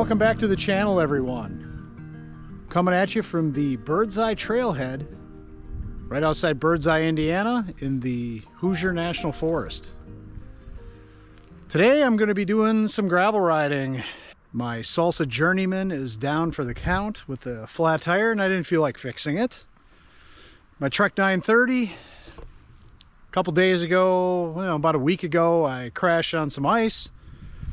Welcome back to the channel, everyone. Coming at you from the Bird's Eye Trailhead, right outside Bird's Eye, Indiana, in the Hoosier National Forest. Today I'm going to be doing some gravel riding. My Salsa Journeyman is down for the count with a flat tire, and I didn't feel like fixing it. My Trek 930, a couple days ago, well, about a week ago, I crashed on some ice,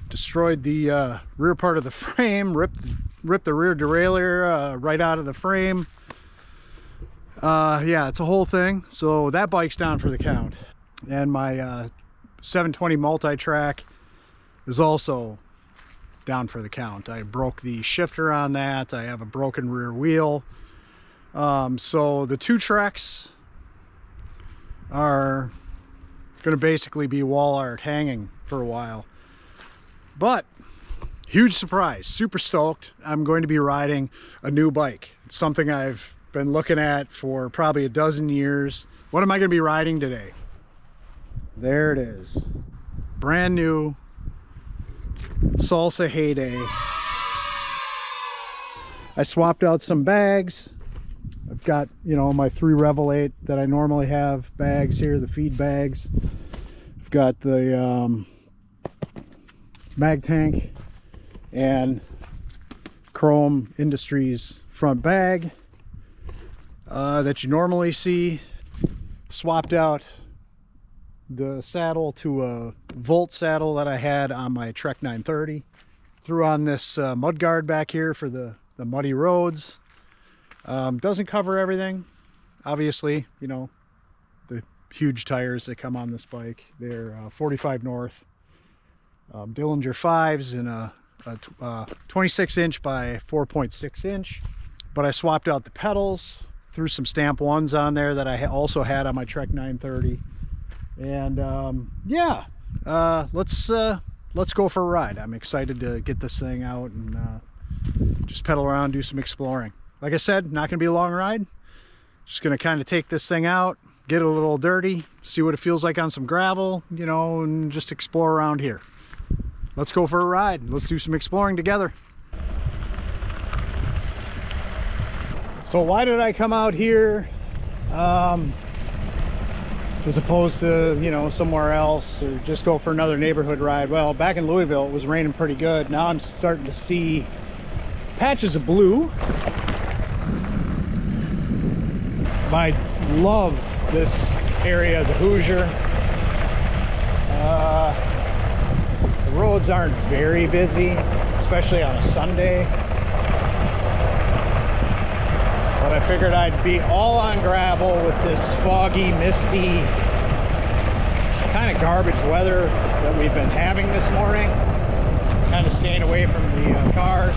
destroyed the rear part of the frame, ripped the rear derailleur right out of the frame. Yeah, it's a whole thing. So that bike's down for the count. And my 720 multi-track is also down for the count. I broke the shifter on that. I have a broken rear wheel. So the two treks are going to basically be wall art hanging for a while. But huge surprise, super stoked. I'm going to be riding a new bike. It's something I've been looking at for probably a dozen years. What am I going to be riding today? There it is. Brand new Salsa Heyday. I swapped out some bags. I've got, you know, my 3 Revel 8 that I normally have bags here, the feed bags. I've got the mag tank and Chrome Industries front bag that you normally see. Swapped out the saddle to a Volt saddle that I had on my Trek 930. Threw on this mud guard back here for the muddy roads. Doesn't cover everything, obviously. You know, the huge tires that come on this bike, they're 45 North Dillinger 5s in a 26 inch by 4.6 inch. But I swapped out the pedals, threw some stamp 1s on there that I also had on my Trek 930. And yeah, let's go for a ride. I'm excited to get this thing out and just pedal around, do some exploring. Like I said, not gonna be a long ride. Just gonna kind of take this thing out, get it a little dirty, see what it feels like on some gravel, you know, and just explore around here. Let's go for a ride. Let's do some exploring together. So why did I come out here as opposed to, you know, somewhere else, or just go for another neighborhood ride? Well, back in Louisville it was raining pretty good. Now I'm starting to see patches of blue. I love this area, the Hoosier. The roads aren't very busy, especially on a Sunday. But I figured I'd be all on gravel with this foggy, misty, kind of garbage weather that we've been having this morning. Kind of staying away from the cars.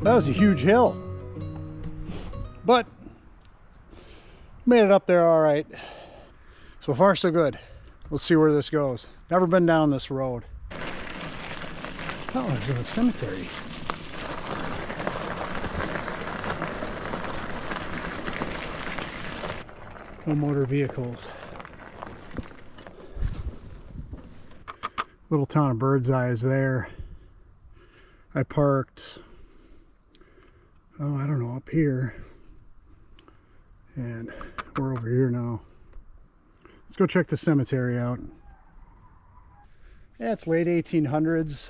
That was a huge hill, but made it up there all right. So far so good. Let's see where this goes. Never been down this road. Oh, there's a cemetery. No motor vehicles. Little town of Birdseye is there. I parked, oh, I don't know, up here. And we're over here now. Let's go check the cemetery out. Yeah, it's late 1800s.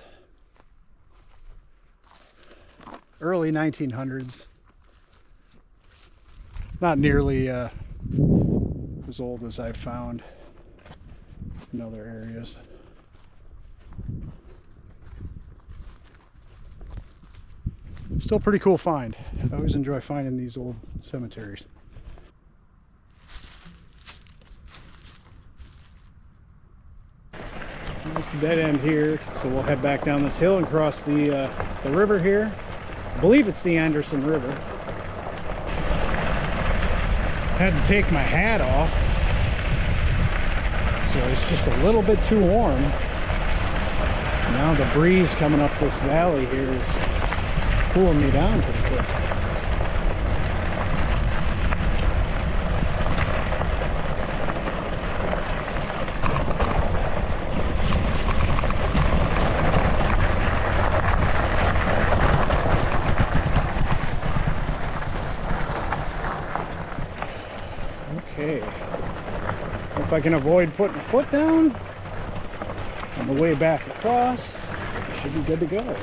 Early 1900s. Not nearly as old as I've found in other areas. Still pretty cool find. I always enjoy finding these old cemeteries. It's a dead end here, so we'll head back down this hill and cross the river here. I believe it's the Anderson River. Had to take my hat off, so it's just a little bit too warm. Now the breeze coming up this valley here is cooling me down pretty quick. Okay, if I can avoid putting a foot down on the way back across, I should be good to go.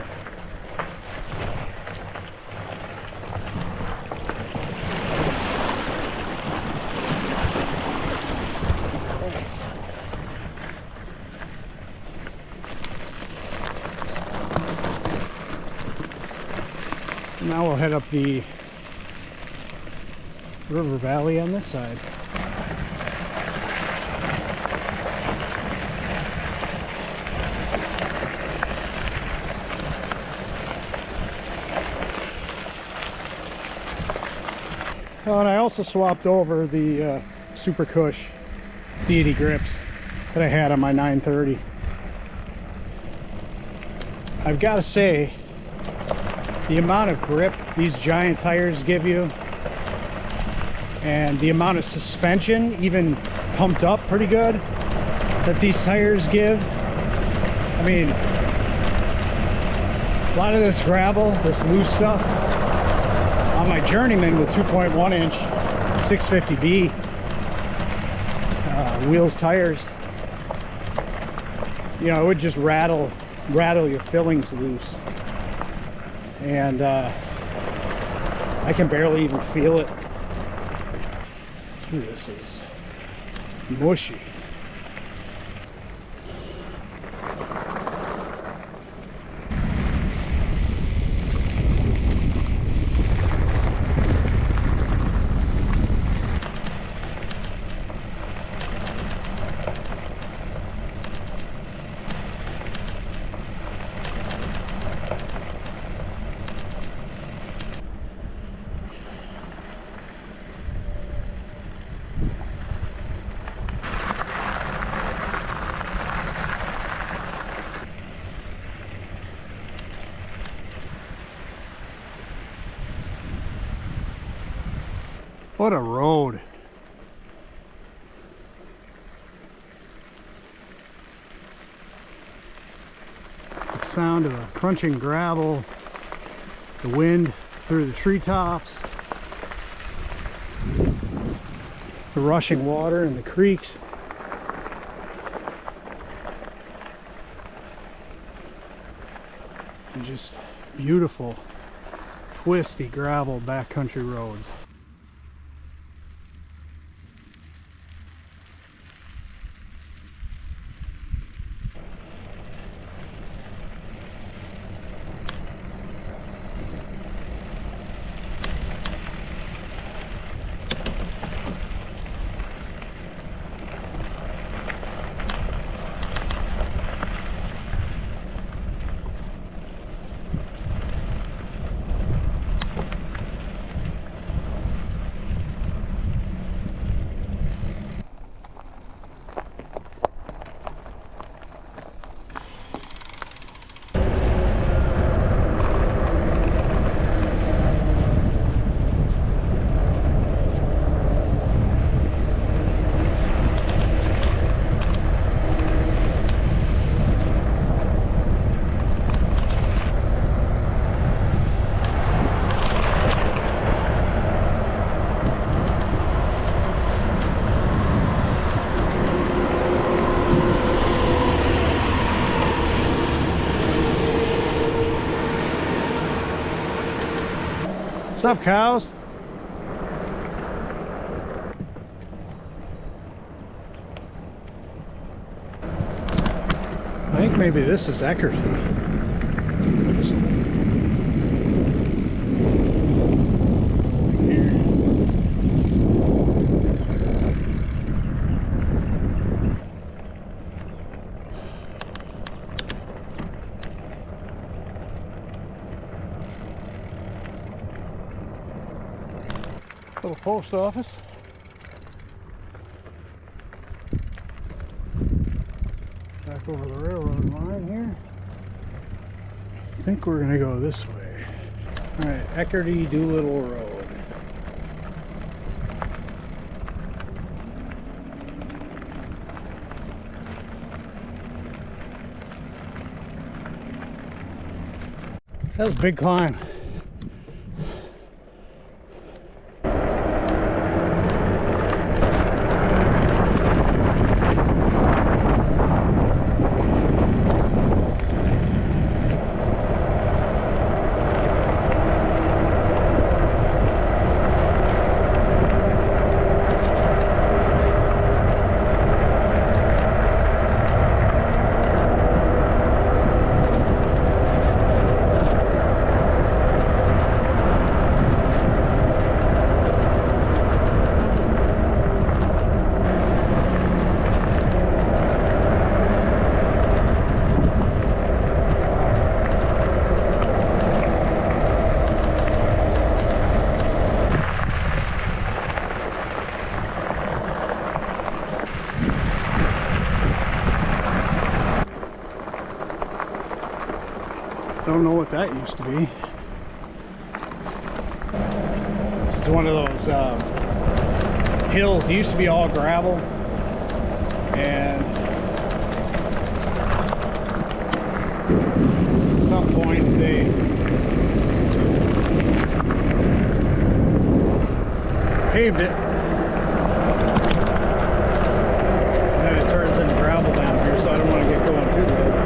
Now we'll head up the river valley on this side. Oh, and I also swapped over the Super Cush Deity grips that I had on my 930. I've got to say, the amount of grip these giant tires give you and the amount of suspension, even pumped up pretty good, that these tires give. I mean, a lot of this gravel, this loose stuff, on my Journeyman with 2.1 inch 650B wheels tires, you know, it would just rattle your fillings loose. And I can barely even feel it. Ooh, this is mushy. What a road. The sound of the crunching gravel, the wind through the treetops, the rushing water in the creeks. And just beautiful, twisty gravel backcountry roads. What's up, cows? I think maybe this is Eckerty. Little post office. Back over the railroad line here. I think we're gonna go this way. All right, Eckerty Doolittle Road. That was a big climb. Don't know what that used to be. This is one of those hills. It used to be all gravel, and at some point they paved it, and then it turns into gravel down here, so I don't want to get going too good.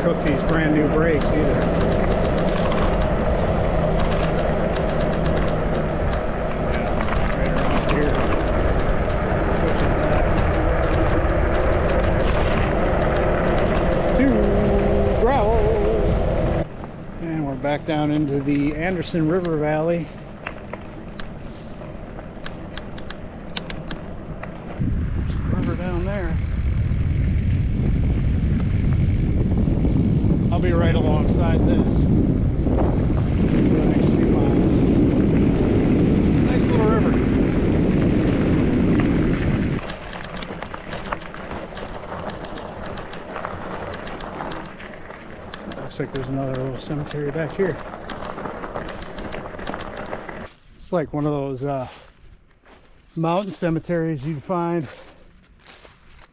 Cook these brand new brakes either. Yeah, right around here. Switch it back to gravel. And we're back down into the Anderson River Valley. There's the river down there. I'll be right alongside this for the next few miles. Nice little river. Looks like there's another little cemetery back here. It's like one of those mountain cemeteries you'd find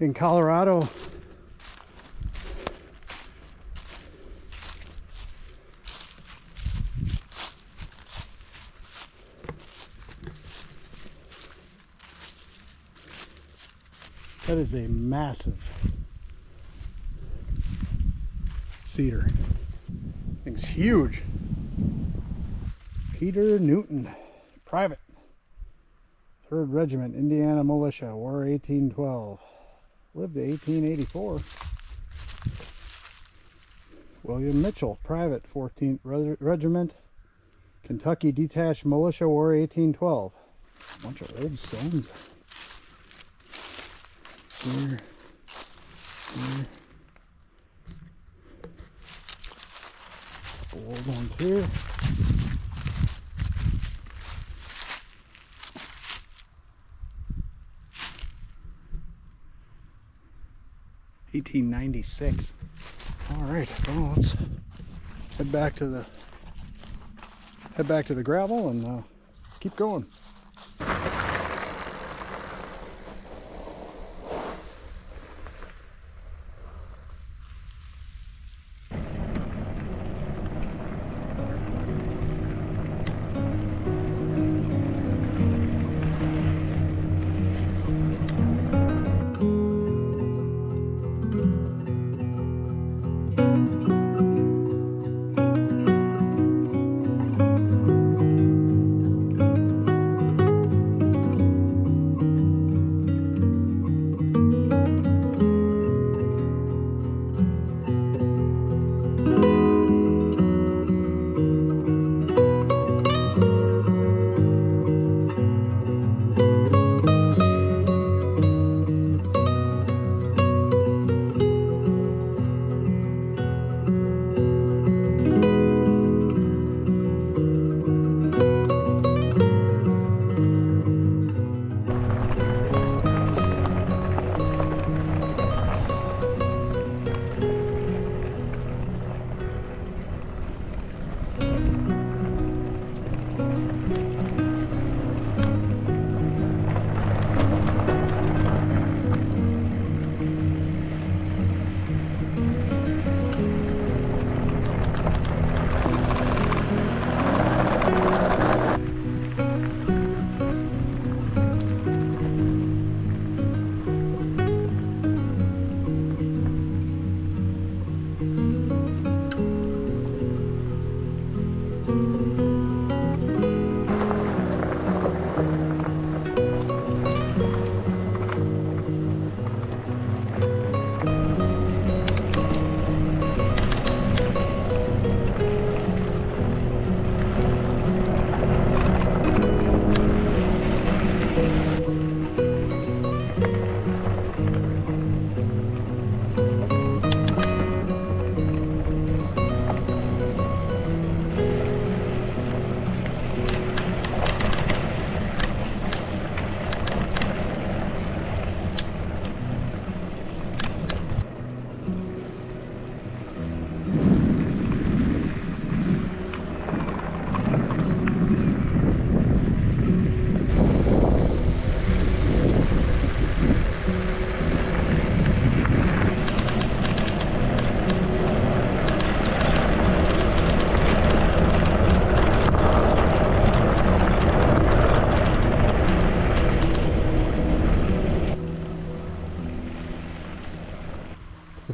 in Colorado. That is a massive cedar. Thing's huge. Peter Newton, private, 3rd Regiment, Indiana Militia, War 1812. Lived to 1884. William Mitchell, private, 14th Regiment, Kentucky Detached Militia, War 1812. A bunch of old stones. Here. Old ones here. $1896. All right, well, let's head back to the gravel and keep going.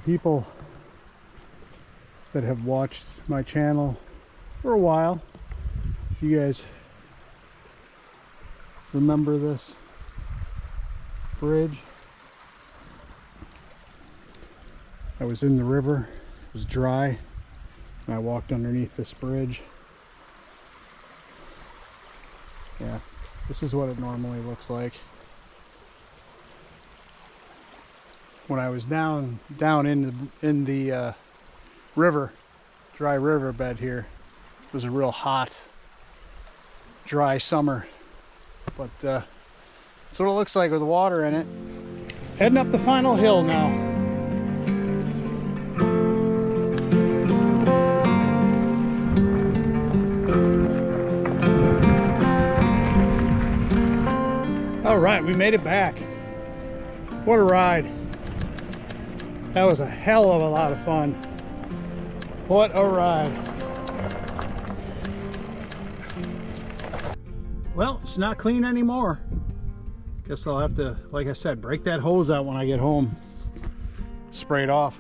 people that have watched my channel for a while, you guys remember this bridge? I was in the river, it was dry, and I walked underneath this bridge. Yeah, this is what it normally looks like. When I was down in the river, dry riverbed here, it was a real hot, dry summer. But that's what it looks like with water in it. Heading up the final hill now. All right, we made it back. What a ride. That was a hell of a lot of fun. What a ride. Well, it's not clean anymore. Guess I'll have to, like I said, break that hose out when I get home. Spray it off.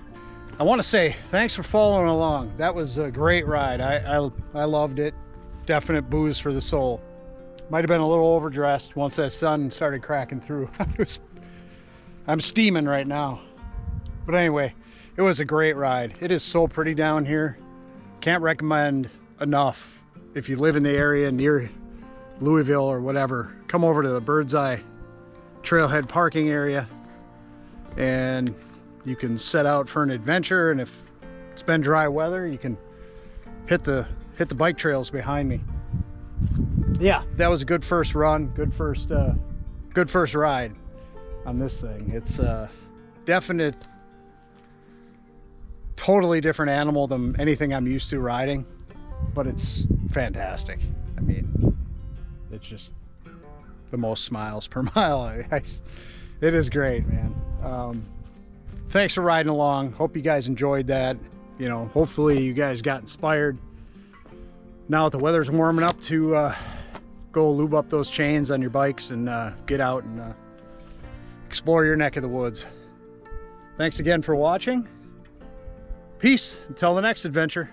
I want to say thanks for following along. That was a great ride. I loved it. Definite booze for the soul. Might have been a little overdressed once that sun started cracking through. I'm steaming right now. But anyway, it was a great ride. It is so pretty down here. Can't recommend enough. If you live in the area near Louisville or whatever, come over to the Bird's Eye Trailhead parking area and you can set out for an adventure. And if it's been dry weather, you can hit the bike trails behind me. Yeah, that was a good first run, good first ride on this thing. It's a definite, totally different animal than anything I'm used to riding, but it's fantastic. I mean, it's just the most smiles per mile. It is great, man. Thanks for riding along. Hope you guys enjoyed that. You know, hopefully you guys got inspired now that the weather's warming up to go lube up those chains on your bikes and get out and explore your neck of the woods. Thanks again for watching. Peace until the next adventure.